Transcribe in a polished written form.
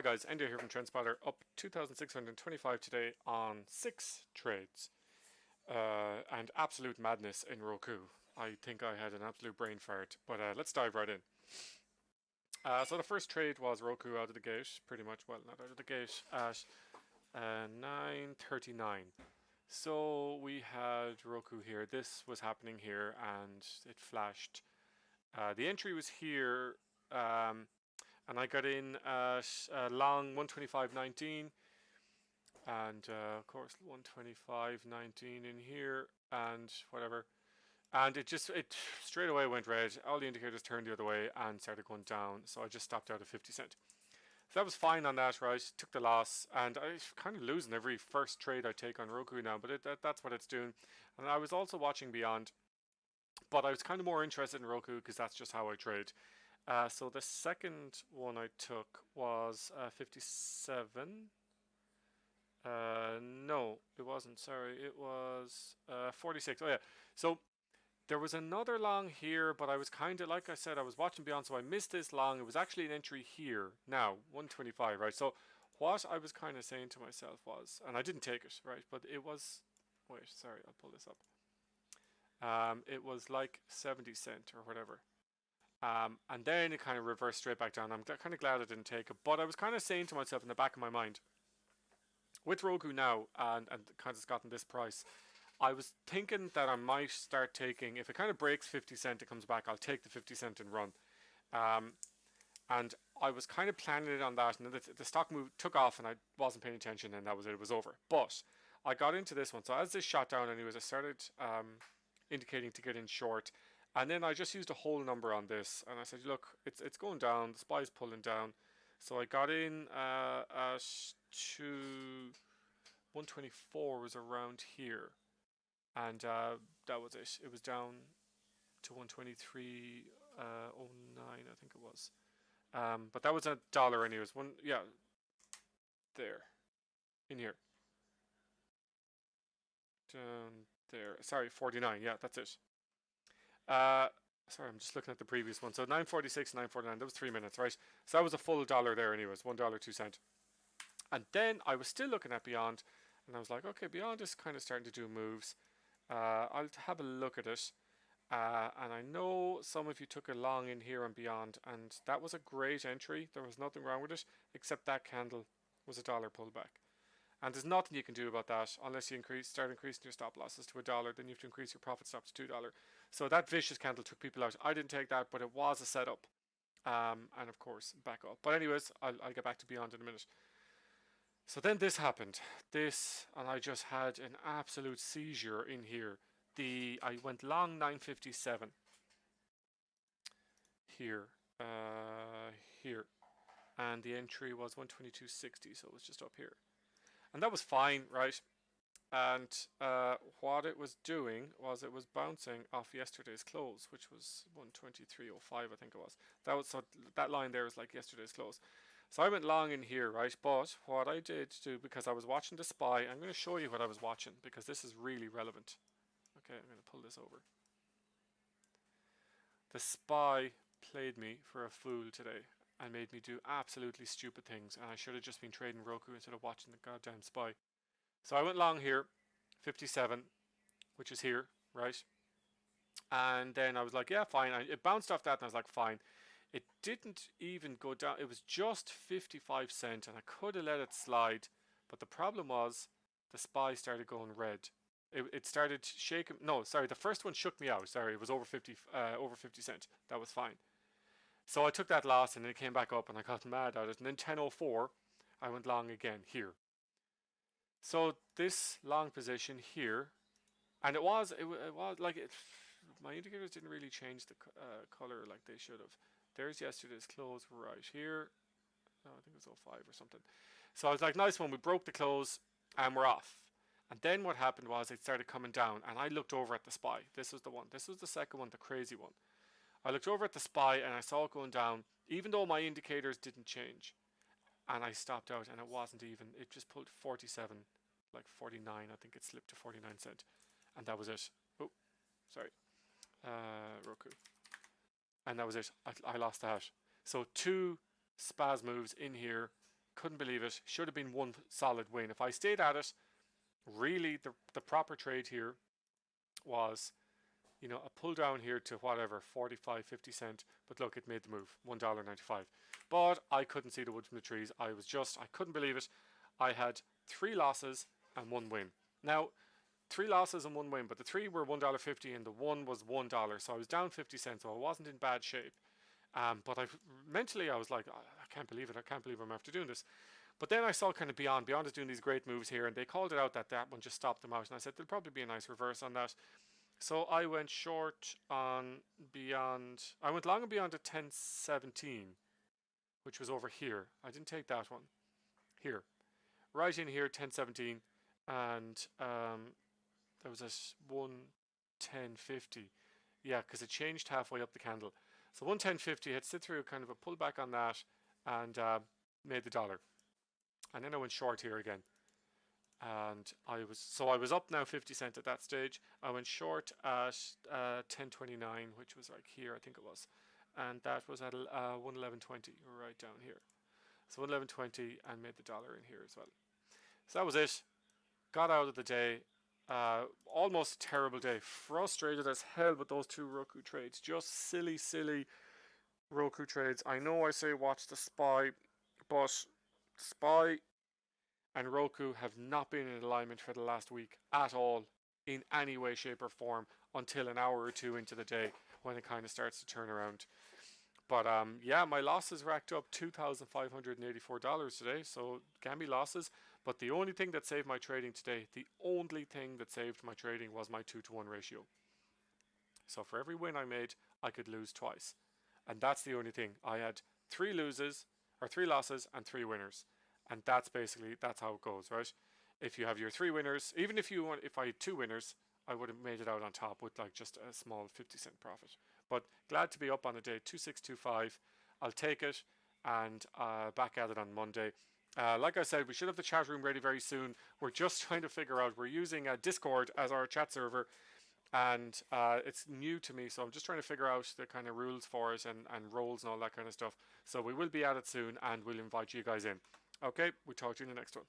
Hi guys, Enda here from TrendSpotter, up 2,625 today on 6 trades. And absolute madness in Roku. I think I had an absolute brain fart, but let's dive right in. So the first trade was Roku out of the gate, pretty much, well, not out of the gate, at 9:39. So we had Roku here. This was happening here and it flashed. The entry was here. And I got in at long 125.19 and of course 125.19 in here and whatever, and it straight away went red. All the indicators turned the other way and started going down, so I just stopped out at 50 cent. So that was fine on that, right? Took the loss, and I'm kind of losing every first trade I take on Roku now, but that's what it's doing. And I was also watching Beyond, but I was kind of more interested in Roku because that's just how I trade. So the second one I took was 57. No, it wasn't. Sorry, it was 46. Oh yeah. So there was another long here, but I was kind of, like I said, I was watching Beyond, so I missed this long. It was actually an entry here now, 125, right? So what I was kind of saying to myself was, and I didn't take it, right? But it was, wait, sorry, I'll pull this up. It was like 70 cent or whatever. And then it kind of reversed straight back down. I'm kind of glad I didn't take it, but I was kind of saying to myself in the back of my mind, with Roku now and kind of gotten this price, I was thinking that I might start taking, if it kind of breaks 50 cent, it comes back, I'll take the 50 cent and run. And I was kind of planning it on that, and the stock move took off and I wasn't paying attention, and that was it, it was over. But I got into this one, so as this shot down anyways, I started indicating to get in short. And then I just used a whole number on this, and I said, look, it's going down, the SPY's pulling down. So I got in at 124 was around here, and that was it. It was down to 123.09, I think it was. But that was a dollar anyways. Yeah, there, in here, down there. Sorry, 49. Yeah, that's it. Sorry, I'm just looking at the previous one. So 946, 949. That was 3 minutes, right? So that was a full dollar there, anyways. $1.02. And then I was still looking at Beyond, and I was like, okay, Beyond is kind of starting to do moves. I'll have a look at it. And I know some of you took a long in here on Beyond, and that was a great entry. There was nothing wrong with it, except that candle was a dollar pullback. And there's nothing you can do about that unless you start increasing your stop losses to $1. Then you have to increase your profit stop to $2. So that vicious candle took people out. I didn't take that, but it was a setup. And of course, back up. But anyways, I'll get back to Beyond in a minute. So then this happened. And I just had an absolute seizure in here. I went long 957 here, here, and the entry was 122.60, so it was just up here. And that was fine, right? And what it was doing was it was bouncing off yesterday's close, which was 123.05, I think it was. So that line there was like yesterday's close. So I went long in here, right? But what I did do, because I was watching the SPY, I'm going to show you what I was watching because this is really relevant. Okay, I'm going to pull this over. The SPY played me for a fool today and made me do absolutely stupid things, and I should have just been trading Roku instead of watching the goddamn SPY. So I went long here, 57, which is here, right? And then I was like, yeah, fine. It bounced off that, and I was like, fine. It didn't even go down. It was just 55 cent, and I could have let it slide, but the problem was the SPY started going red. It started shaking. No, sorry, the first one shook me out. Sorry, it was over 50 cent. That was fine. So I took that loss, and then it came back up, and I got mad at it. And then 10:04, I went long again here. So this long position here, and it was like my indicators didn't really change the color like they should have. There's yesterday's close right here. No, I think it was 05 or something. So I was like, nice one. We broke the close and we're off. And then what happened was it started coming down, and I looked over at the SPY. This was the one. This was the second one, the crazy one. I looked over at the SPY and I saw it going down, even though my indicators didn't change. And I stopped out, and it wasn't even. It just pulled 47, like 49. I think it slipped to 49 cent, and that was it. Oh, sorry, Roku, and that was it. I lost that. So two spaz moves in here, Couldn't believe it. Should have been one solid win. If I stayed at it, really the proper trade here was, a pull down here to whatever, 45, 50 cent. But look, it made the move, $1.95. But I couldn't see the wood from the trees. I couldn't believe it. I had 3 losses and 1 win. Now, 3 losses and 1 win, but the 3 were $1.50 and the 1 was $1. So I was down 50 cents, so I wasn't in bad shape. But mentally I was like, I can't believe it. I can't believe I'm after doing this. But then I saw kind of Beyond is doing these great moves here, and they called it out that one just stopped them out. And I said, there'll probably be a nice reverse on that. So I went short on Beyond. I went long on Beyond at 10.17, which was over here. I didn't take that one. Here. Right in here, 10.17. And there was a 110.50. Yeah, because it changed halfway up the candle. So 110.50 had sit through kind of a pullback on that and made the dollar. And then I went short here again. And I was up now 50 cent at that stage. I went short at 10.29, which was like here, I think it was. And that was at 111.20, right down here. So 111.20 and made the dollar in here as well. So that was it. Got out of the day. Almost a terrible day. Frustrated as hell with those 2 Roku trades. Just silly Roku trades. I know I say watch the SPY, but SPY and Roku have not been in alignment for the last week at all, in any way, shape or form, until an hour or 2 into the day when it kind of starts to turn around. But yeah, my losses racked up $2,584 today, so can be losses. But the only thing that saved my trading today, was my 2-to-1 ratio. So for every win I made, I could lose twice. And that's the only thing. I had 3 losses and 3 winners. And that's how it goes, right? If you have your 3 winners, even if I had 2 winners, I would have made it out on top with like just a small 50 cent profit. But glad to be up on a day, 2625. I'll take it, and back at it on Monday. Like I said, we should have the chat room ready very soon. We're just trying to figure out, we're using Discord as our chat server, and it's new to me, so I'm just trying to figure out the kind of rules for it and roles and all that kind of stuff. So we will be at it soon, and we'll invite you guys in. Okay, we'll talk to you in the next one.